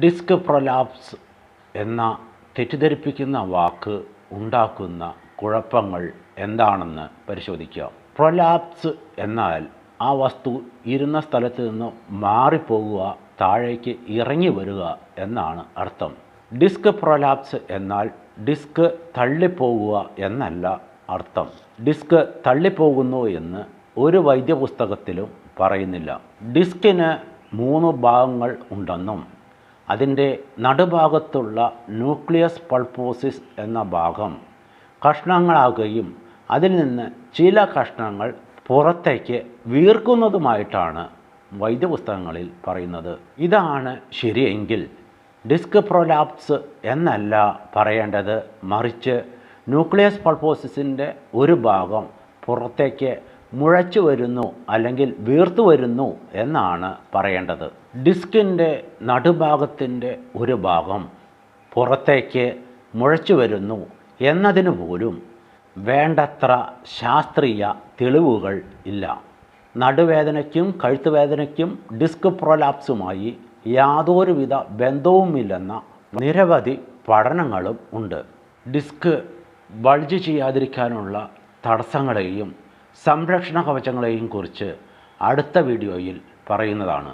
Disc prolapse എന്ന തെറ്റിദ്ധരിപ്പിക്കുന്ന വാക്ക് ഉണ്ടാക്കുന്ന കുഴപ്പങ്ങൾ എന്താണെന്ന് പരിശോധിക്കാം. പ്രൊലാപ്സ് എന്നാൽ ആ വസ്തു ഇരുന്ന സ്ഥലത്ത് നിന്ന് മാറിപ്പോകുക, താഴേക്ക് ഇറങ്ങി വരിക എന്നാണ് അർത്ഥം. ഡിസ്ക് പ്രൊലാപ്സ് എന്നാൽ ഡിസ്ക് തള്ളിപ്പോകുക എന്നല്ല അർത്ഥം. ഡിസ്ക് തള്ളിപ്പോകുന്നു എന്ന് ഒരു വൈദ്യപുസ്തകത്തിലും പറയുന്നില്ല. ഡിസ്കിന് 3 ഭാഗങ്ങൾ ഉണ്ടെന്നും അതിൻ്റെ നടുഭാഗത്തുള്ള ന്യൂക്ലിയസ് പൾപ്പോസിസ് എന്ന ഭാഗം കഷ്ണങ്ങളാകുകയും അതിൽ നിന്ന് ചില കഷ്ണങ്ങൾ പുറത്തേക്ക് വീർക്കുന്നതുമായിട്ടാണ് വൈദ്യപുസ്തകങ്ങളിൽ പറയുന്നത്. ഇതാണ് ശരിയെങ്കിൽ ഡിസ്ക് പ്രൊലാപ്സ് എന്നല്ല പറയേണ്ടത്, മറിച്ച് ന്യൂക്ലിയസ് പൾപ്പോസിസിൻ്റെ ഒരു ഭാഗം പുറത്തേക്ക് മുഴച്ചു വരുന്നു അല്ലെങ്കിൽ വീർത്തു വരുന്നു എന്നാണ് പറയേണ്ടത്. ഡിസ്കിൻ്റെ നടുഭാഗത്തിൻ്റെ ഒരു ഭാഗം പുറത്തേക്ക് മുഴച്ചു വരുന്നു എന്നതിന് പോലും വേണ്ടത്ര ശാസ്ത്രീയ തെളിവുകൾ ഇല്ല. നടുവേദനയ്ക്കും കഴുത്തുവേദനയ്ക്കും ഡിസ്ക് പ്രൊലാപ്സുമായി യാതൊരുവിധ ബന്ധവുമില്ലെന്ന നിരവധി പഠനങ്ങളും ഉണ്ട്. ഡിസ്ക് ബൾജ് ചെയ്യാതിരിക്കാനുള്ള തടസ്സങ്ങളെയും സംരക്ഷണ കവചങ്ങളെയും കുറിച്ച് അടുത്ത വീഡിയോയിൽ പറയുന്നതാണ്.